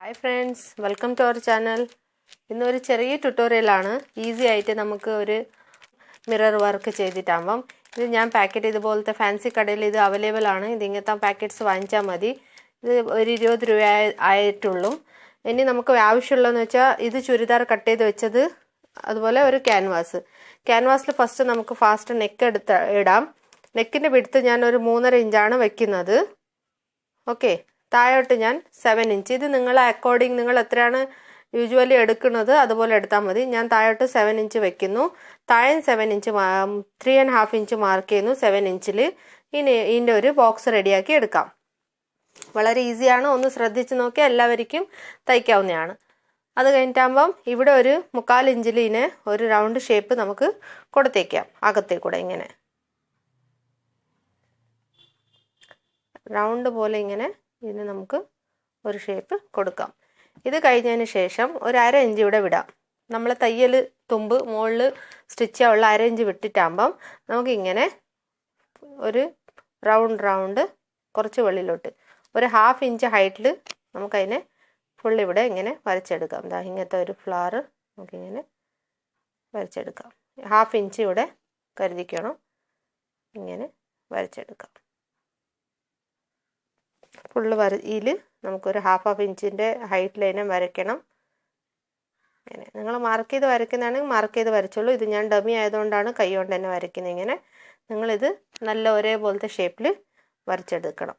Hi friends, welcome to our channel. ഇന്നൊരു ചെറിയ ട്യൂട്ടോറിയലാണ്. Easy ആയിട്ട് നമുക്ക് ഒരു മിറർ വർക്ക് ചെയ്തിട്ടാകുമ്പം ഇത് ഞാൻ പാക്കറ്റ് ഇതുപോലത്തെ ഫാൻസി കടയിൽ ഇത് അവൈലബിൾ ആണ്. ഇത് ഇങ്ങനത്തെ പാക്കറ്റ്സ് വാങ്ങിച്ചാൽ മതി. ഇത് ഒരു 20 രൂപ ആയിട്ടുള്ളൂ. ഇനി നമുക്ക് ആവശ്യമുള്ളതെന്ന് വെച്ചാൽ ഇത് ചുരിദാർ കട്ട് ചെയ്ത് വെച്ചത്, അതുപോലെ ഒരു ക്യാൻവാസിൽ ഫസ്റ്റ് നമുക്ക് ഫാസ്റ്റ് നെക്ക് ഇടാം. നെക്കിൻ്റെ വിഡ്ത്ത് ഞാൻ ഒരു 3.5 ഇഞ്ചാണ് വെക്കുന്നത്. ഓക്കെ, താഴോട്ട് ഞാൻ 7 ഇഞ്ച്. ഇത് നിങ്ങളെ അക്കോർഡിങ് നിങ്ങൾ എത്രയാണ് യൂഷ്വലി എടുക്കുന്നത് അതുപോലെ എടുത്താൽ മതി. ഞാൻ താഴോട്ട് 7 ഇഞ്ച് വെക്കുന്നു. താഴെ 7 ഇഞ്ച് 3.5 ഇഞ്ച് മാർക്ക് ചെയ്യുന്നു 7 ഇഞ്ചിൽ. ഇനി ഇതിൻ്റെ ഒരു ബോക്സ് റെഡിയാക്കി എടുക്കാം. വളരെ ഈസിയാണ്, ഒന്ന് ശ്രദ്ധിച്ച് നോക്കിയാൽ എല്ലാവർക്കും തയ്ക്കാവുന്നതാണ്. അത് കഴിഞ്ഞിട്ടാകുമ്പം ഇവിടെ ഒരു 3/4 ഇഞ്ചിൽ ഇതിനെ ഒരു റൗണ്ട് ഷേപ്പ് നമുക്ക് കൊടുത്തേക്കാം. അകത്തേക്കൂടെ ഇങ്ങനെ റൗണ്ട് പോലെ ഇങ്ങനെ ഇതിന് നമുക്ക് ഒരു ഷേപ്പ് കൊടുക്കാം. ഇത് കഴിഞ്ഞതിന് ശേഷം ഒരു 1/2 ഇഞ്ച് ഇവിടെ വിടാം. നമ്മൾ തയ്യൽ തുമ്പ് മുകളിൽ സ്റ്റിച്ച് ചെയ്യാനുള്ള 1/2 ഇഞ്ച് വിട്ടിട്ടാകുമ്പം നമുക്കിങ്ങനെ ഒരു റൗണ്ട് കുറച്ച് വെള്ളിലോട്ട് ഒരു 1/2 ഇഞ്ച് ഹൈറ്റിൽ നമുക്കതിനെ ഫുൾ ഇവിടെ ഇങ്ങനെ വരച്ചെടുക്കാം. ഇങ്ങനത്തെ ഒരു ഫ്ലവർ നമുക്കിങ്ങനെ വരച്ചെടുക്കാം. 1/2 ഇഞ്ച് ഇവിടെ കരുതിക്കണം, ഇങ്ങനെ വരച്ചെടുക്കാം. ഫുള്ള് ഇതിൽ നമുക്കൊരു 1/2 ഇഞ്ചിൻ്റെ ഹൈറ്റിൽ അതിനെ വരയ്ക്കണം. ഇങ്ങനെ നിങ്ങൾ മാർക്ക് ചെയ്ത് വരയ്ക്കുന്നതാണെങ്കിൽ മാർക്ക് ചെയ്ത് വരച്ചോളൂ. ഇത് ഞാൻ ഡമ്മി ആയതുകൊണ്ടാണ് കൈ കൊണ്ട് തന്നെ വരയ്ക്കുന്നത്. ഇങ്ങനെ നിങ്ങളിത് നല്ല ഒരേപോലത്തെ ഷേപ്പിൽ വരച്ചെടുക്കണം.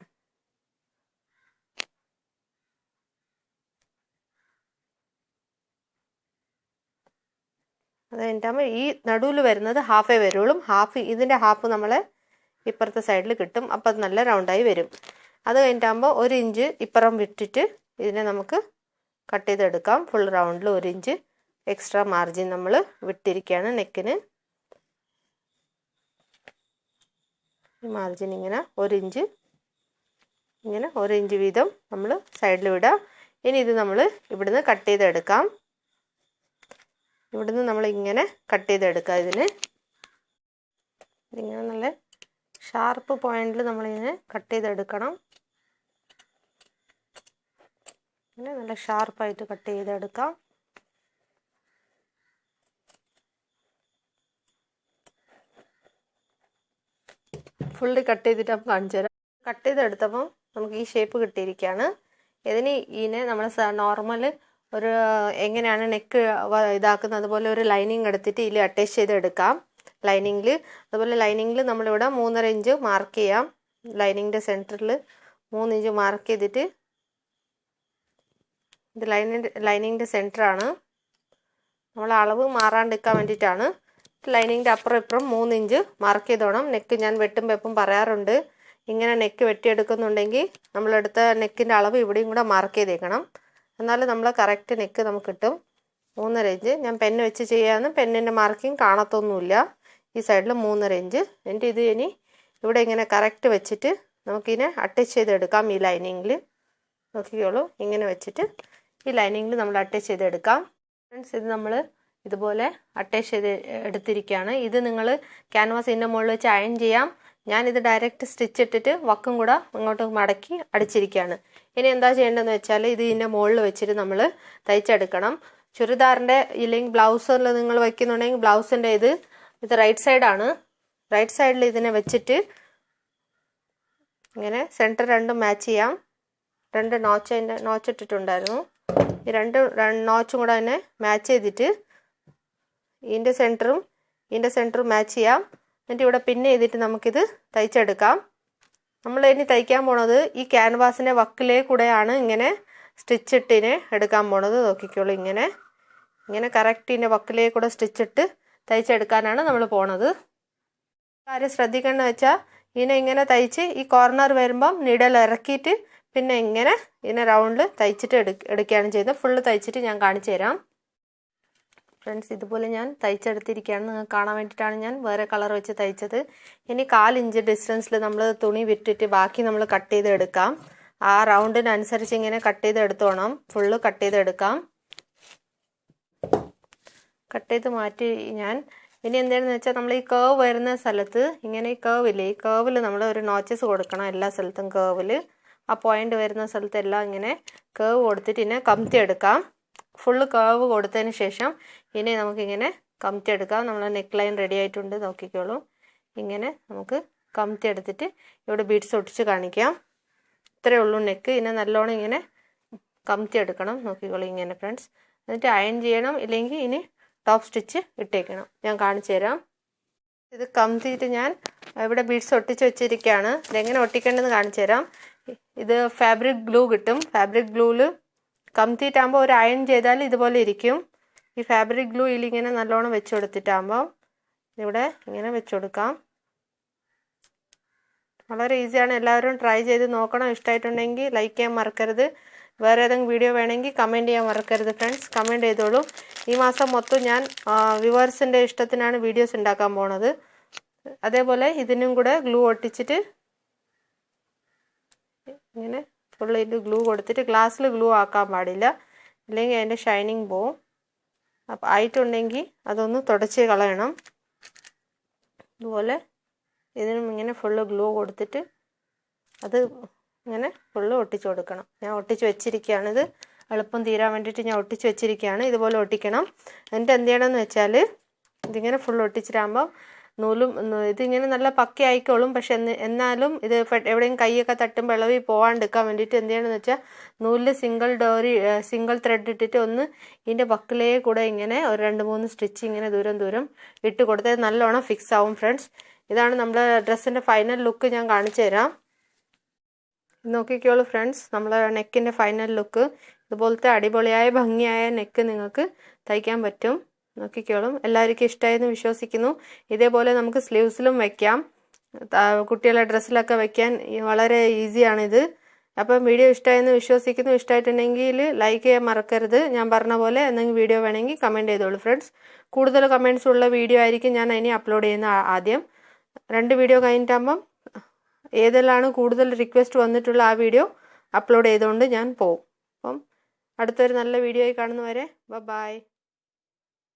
അത് കഴിഞ്ഞിട്ടാകുമ്പോൾ ഈ നടുവിൽ വരുന്നത് 1/2 വരുള്ളൂ. ഇതിൻ്റെ ഹാഫ് നമ്മളെ ഇപ്പുറത്തെ സൈഡിൽ കിട്ടും. അപ്പം അത് നല്ല റൗണ്ടായി വരും. അത് കഴിഞ്ഞിട്ടാകുമ്പോൾ 1 ഇഞ്ച് ഇപ്പുറം വിട്ടിട്ട് ഇതിനെ നമുക്ക് കട്ട് ചെയ്തെടുക്കാം. ഫുൾ റൗണ്ടിൽ 1 ഇഞ്ച് എക്സ്ട്രാ മാർജിൻ നമ്മൾ വിട്ടിരിക്കുകയാണ് നെക്കിന്. ഈ മാർജിൻ ഇങ്ങനെ 1 ഇഞ്ച് ഇങ്ങനെ 1 ഇഞ്ച് വീതം നമ്മൾ സൈഡിൽ വിടാം. ഇനി ഇത് നമ്മൾ ഇവിടുന്ന് കട്ട് ചെയ്തെടുക്കാം. ഇവിടുന്ന് നമ്മൾ ഇങ്ങനെ കട്ട് ചെയ്തെടുക്കാം. ഇതിങ്ങനെ നല്ല ഷാർപ്പ് പോയിന്റിൽ നമ്മളിങ്ങനെ കട്ട് ചെയ്തെടുക്കണം. ഇങ്ങനെ നല്ല ഷാർപ്പായിട്ട് കട്ട് ചെയ്തെടുക്കാം. ഫുള്ളി കട്ട് ചെയ്തിട്ട് നമുക്ക് കാണിച്ചു തരാം. കട്ട് ചെയ്തെടുത്തപ്പോൾ നമുക്ക് ഈ ഷേപ്പ് കിട്ടിയിരിക്കുകയാണ്. ഇതിനെ നമ്മൾ നോർമൽ ഒരു എങ്ങനെയാണ് നെക്ക് ഇതാക്കുന്നത് അതുപോലെ ഒരു ലൈനിങ് എടുത്തിട്ട് ഇതിൽ അറ്റാച്ച് ചെയ്തെടുക്കാം. ലൈനിങ്ങിൽ അതുപോലെ ലൈനിങ്ങിൽ നമ്മളിവിടെ 3.5 ഇഞ്ച് മാർക്ക് ചെയ്യാം. ലൈനിങ്ങിൻ്റെ സെൻറ്ററിൽ 3 ഇഞ്ച് മാർക്ക് ചെയ്തിട്ട് ഇത് ലൈനിങ്ങിൻ്റെ സെൻറ്ററാണ്. നമ്മൾ അളവ് മാറാണ്ടിരിക്കാൻ വേണ്ടിയിട്ടാണ്. ലൈനിങ്ങിൻ്റെ അപ്പുറം ഇപ്പുറം 3 ഇഞ്ച് മാർക്ക് ചെയ്തോണം. നെക്ക് ഞാൻ വെട്ടുമ്പോൾ എപ്പം പറയാറുണ്ട്, ഇങ്ങനെ നെക്ക് വെട്ടിയെടുക്കുന്നുണ്ടെങ്കിൽ നമ്മളെടുത്ത നെക്കിൻ്റെ അളവ് ഇവിടെയും കൂടെ മാർക്ക് ചെയ്തേക്കണം. എന്നാലും നമ്മൾ കറക്റ്റ് നെക്ക് നമുക്ക് കിട്ടും. 3.5 ഇഞ്ച് ഞാൻ പെന്ന് വെച്ച് ചെയ്യാമെന്ന് പെന്നിൻ്റെ മാർക്കിങ് കാണത്തൊന്നുമില്ല. ഈ സൈഡിൽ 3.5 ഇഞ്ച്. എന്നിട്ട് ഇത് ഇനി ഇവിടെ ഇങ്ങനെ കറക്റ്റ് വെച്ചിട്ട് നമുക്കിതിനെ അറ്റാച്ച് ചെയ്തെടുക്കാം. ഈ ലൈനിങ്ങിൽ നോക്കിക്കോളൂ, ഇങ്ങനെ വെച്ചിട്ട് ഈ ലൈനിങ്ങിൽ നമ്മൾ അറ്റാച്ച് ചെയ്തെടുക്കാം. ഫ്രണ്ട്സ്, ഇത് നമ്മൾ ഇതുപോലെ അറ്റാച്ച് ചെയ്ത് എടുത്തിരിക്കുകയാണ്. ഇത് നിങ്ങൾ ക്യാൻവാസ് ഇതിൻ്റെ മുകളിൽ വെച്ച് അയൺ ചെയ്യാം. ഞാനിത് ഡയറക്റ്റ് സ്റ്റിച്ച് ഇട്ടിട്ട് വക്കും കൂടെ ഇങ്ങോട്ട് മടക്കി അടിച്ചിരിക്കുകയാണ്. ഇനി എന്താ ചെയ്യേണ്ടതെന്ന് വെച്ചാൽ ഇത് ഇതിൻ്റെ മുകളിൽ വെച്ചിട്ട് നമ്മൾ തയ്ച്ചെടുക്കണം. ചുരിദാറിൻ്റെ ഇല്ലെങ്കിൽ ബ്ലൗസിൽ നിങ്ങൾ വയ്ക്കുന്നുണ്ടെങ്കിൽ ബ്ലൗസിൻ്റെ ഇത് റൈറ്റ് സൈഡാണ്. റൈറ്റ് സൈഡിൽ ഇതിനെ ഇങ്ങനെ സെൻറ്റർ രണ്ടും മാച്ച് ചെയ്യാം. 2 നോച്ച് ഇട്ടിട്ടുണ്ടായിരുന്നു. ഈ 2 നോച്ചും കൂടെ തന്നെ മാച്ച് ചെയ്തിട്ട് ഇതിൻ്റെ സെൻറ്ററും മാച്ച് ചെയ്യാം. എന്നിട്ട് ഇവിടെ പിന്നെ ചെയ്തിട്ട് നമുക്കിത് തയ്ച്ചെടുക്കാം. നമ്മൾ ഇനി തയ്ക്കാൻ പോണത് ഈ ക്യാൻവാസിൻ്റെ വക്കിലേ കൂടെയാണ് ഇങ്ങനെ സ്റ്റിച്ചിട്ടിനെ എടുക്കാൻ പോണത്. നോക്കിക്കോളൂ, ഇങ്ങനെ കറക്റ്റ് ഇതിൻ്റെ വക്കിലേ കൂടെ സ്റ്റിച്ചിട്ട് തയ്ച്ചെടുക്കാനാണ് നമ്മൾ പോണത്. കാര്യം ശ്രദ്ധിക്കേണ്ടതെന്ന് വെച്ചാൽ ഇങ്ങനെ തയ്ച്ച് ഈ കോർണർ വരുമ്പം നീഡൽ ഇറക്കിയിട്ട് പിന്നെ ഇതിനെ റൗണ്ടിൽ തയ്ച്ചിട്ട് എടുക്കുകയാണ് ചെയ്യുന്നത്. ഫുള്ള് തയ്ച്ചിട്ട് ഞാൻ കാണിച്ചു തരാം. ഫ്രണ്ട്സ്, ഇതുപോലെ ഞാൻ തയ്ച്ചെടുത്തിരിക്കുകയാണ്. നിങ്ങൾക്ക് കാണാൻ വേണ്ടിയിട്ടാണ് ഞാൻ വേറെ കളർ വെച്ച് തയ്ച്ചത്. ഇനി 1/4 ഇഞ്ച് ഡിസ്റ്റൻസിൽ നമ്മൾ തുണി വിട്ടിട്ട് ബാക്കി നമ്മൾ കട്ട് ചെയ്തെടുക്കാം. ആ റൗണ്ടിനനുസരിച്ച് ഇങ്ങനെ കട്ട് ചെയ്തെടുത്തോണം. ഫുള്ള് കട്ട് ചെയ്തെടുക്കാം. കട്ട് ചെയ്ത് മാറ്റി ഞാൻ ഇനി എന്താണെന്ന് വെച്ചാൽ നമ്മൾ ഈ കേവ് വരുന്ന സ്ഥലത്ത് ഇങ്ങനെ ഈ കേവില്ലേ, ഈ കേവിൽ നമ്മൾ ഒരു നോച്ചസ് കൊടുക്കണം. എല്ലാ സ്ഥലത്തും കേവിൽ ആ പോയിന്റ് വരുന്ന സ്ഥലത്തെല്ലാം ഇങ്ങനെ കേവ് കൊടുത്തിട്ട് ഇങ്ങനെ കമത്തിയെടുക്കാം. ഫുള്ള് കേവ് കൊടുത്തതിന് ശേഷം ഇനി നമുക്കിങ്ങനെ കമത്തിയെടുക്കാം. നമ്മൾ നെക്ക് ലൈൻ റെഡി ആയിട്ടുണ്ട്, നോക്കിക്കോളൂ. ഇങ്ങനെ നമുക്ക് കമത്തിയെടുത്തിട്ട് ഇവിടെ ബീഡ്സ് ഒട്ടിച്ച് കാണിക്കാം. ഇത്രയേ ഉള്ളൂ നെക്ക്. ഇങ്ങനെ നല്ലോണം ഇങ്ങനെ കമത്തിയെടുക്കണം, നോക്കിക്കോളൂ ഇങ്ങനെ ഫ്രണ്ട്സ്. എന്നിട്ട് അയൺ ചെയ്യണം, ഇല്ലെങ്കിൽ ഇനി ടോപ്പ് സ്റ്റിച്ച് ഇട്ടേക്കണം. ഞാൻ കാണിച്ചു തരാം. ഇത് കമത്തിയിട്ട് ഞാൻ ഇവിടെ ബീഡ്സ് ഒട്ടിച്ച് വെച്ചിരിക്കുകയാണ്. ഇതെങ്ങനെ ഒട്ടിക്കേണ്ടതെന്ന് കാണിച്ചു തരാം. ഇത് ഫാബ്രിക് ഗ്ലൂ കിട്ടും. ഫാബ്രിക് ഗ്ലൂവിൽ കമത്തിയിട്ടാകുമ്പോൾ ഒരു അയൺ ചെയ്താൽ ഇതുപോലെ ഇരിക്കും. ഈ ഫാബ്രിക് ഗ്ലൂ ഇതിലിങ്ങനെ നല്ലോണം വെച്ച് കൊടുത്തിട്ടാകുമ്പോൾ ഇവിടെ ഇങ്ങനെ വെച്ച് കൊടുക്കാം. വളരെ ഈസിയാണ്, എല്ലാവരും ട്രൈ ചെയ്ത് നോക്കണം. ഇഷ്ടമായിട്ടുണ്ടെങ്കിൽ ലൈക്ക് ചെയ്യാൻ മറക്കരുത്. വേറെ ഏതെങ്കിലും വീഡിയോ വേണമെങ്കിൽ കമൻറ്റ് ചെയ്യാൻ മറക്കരുത് ഫ്രണ്ട്സ്. കമൻറ്റ് ചെയ്തോളൂ. ഈ മാസം മൊത്തം ഞാൻ വ്യൂവേഴ്സിൻ്റെ ഇഷ്ടത്തിനാണ് വീഡിയോസ് ഉണ്ടാക്കാൻ പോണത്. അതേപോലെ ഇതിനും കൂടെ ഗ്ലൂ ഒട്ടിച്ചിട്ട് ഇങ്ങനെ ഫുള്ള് ഇത് ഗ്ലൂ കൊടുത്തിട്ട്, ഗ്ലാസ്സിൽ ഗ്ലൂ ആക്കാൻ പാടില്ല, അല്ലെങ്കിൽ അതിൻ്റെ ഷൈനിങ് പോവും. അപ്പം ആയിട്ടുണ്ടെങ്കിൽ അതൊന്ന് തുടച്ച് കളയണം. അതുപോലെ ഇതിനും ഇങ്ങനെ ഫുള്ള് ഗ്ലൂ കൊടുത്തിട്ട് അത് ഇങ്ങനെ ഫുള്ള് ഒട്ടിച്ച് കൊടുക്കണം. ഞാൻ ഒട്ടിച്ച് വെച്ചിരിക്കുകയാണിത്, എളുപ്പം തീരാൻ വേണ്ടിയിട്ട് ഞാൻ ഒട്ടിച്ച് വെച്ചിരിക്കുകയാണ്. ഇതുപോലെ ഒട്ടിക്കണം. എന്നിട്ട് എന്ത് ചെയ്യണമെന്ന് വെച്ചാൽ ഇതിങ്ങനെ ഫുള്ള് ഒട്ടിച്ചിട്ടാകുമ്പോൾ നൂലും ഇതിങ്ങനെ നല്ല പക്ക ആയിക്കോളും. പക്ഷെ എന്നാലും ഇത് എവിടെയും കൈയൊക്കെ തട്ടുമ്പോൾ ഇളവി പോകാണ്ടിരിക്കാൻ വേണ്ടിയിട്ട് എന്ത് ചെയ്യണമെന്ന് വെച്ചാൽ നൂലിൽ സിംഗിൾ ത്രെഡ് ഇട്ടിട്ട് ഒന്ന് ഇതിൻ്റെ പക്കിലേ കൂടെ ഇങ്ങനെ ഒരു 2-3 സ്റ്റിച്ച് ഇങ്ങനെ ദൂരം ഇട്ട് കൊടുത്താൽ നല്ലോണം ഫിക്സ് ആവും ഫ്രണ്ട്സ്. ഇതാണ് നമ്മുടെ ഡ്രസ്സിൻ്റെ ഫൈനൽ ലുക്ക്. ഞാൻ കാണിച്ചു തരാം. നോക്കിക്കോളൂ ഫ്രണ്ട്സ്, നമ്മളെ നെക്കിൻ്റെ ഫൈനൽ ലുക്ക്. ഇതുപോലത്തെ അടിപൊളിയായ ഭംഗിയായ നെക്ക് നിങ്ങൾക്ക് തയ്ക്കാൻ പറ്റും. നോക്കിക്കോളും. എല്ലാവർക്കും ഇഷ്ടമായെന്ന് വിശ്വസിക്കുന്നു. ഇതേപോലെ നമുക്ക് സ്ലീവ്സിലും വയ്ക്കാം, കുട്ടികളുടെ ഡ്രസ്സിലൊക്കെ വയ്ക്കാൻ വളരെ ഈസിയാണിത്. അപ്പം വീഡിയോ ഇഷ്ടമായെന്ന് വിശ്വസിക്കുന്നു. ഇഷ്ടമായിട്ടുണ്ടെങ്കിൽ ലൈക്ക് ചെയ്യാൻ മറക്കരുത്. ഞാൻ പറഞ്ഞ പോലെ എന്തെങ്കിലും വീഡിയോ വേണമെങ്കിൽ കമൻറ്റ് ചെയ്തോളൂ ഫ്രണ്ട്സ്. കൂടുതൽ കമൻറ്റ്സ് ഉള്ള വീഡിയോ ആയിരിക്കും ഞാൻ ഇനി അപ്ലോഡ് ചെയ്യുന്ന. ആദ്യം 2 വീഡിയോ കഴിഞ്ഞിട്ടാകുമ്പം ഏതെല്ലാം കൂടുതൽ റിക്വസ്റ്റ് വന്നിട്ടുള്ള ആ വീഡിയോ അപ്ലോഡ് ചെയ്തുകൊണ്ട് ഞാൻ പോവും. അപ്പം അടുത്തൊരു നല്ല വീഡിയോ ആയി കാണുന്നവരെ ബൈ.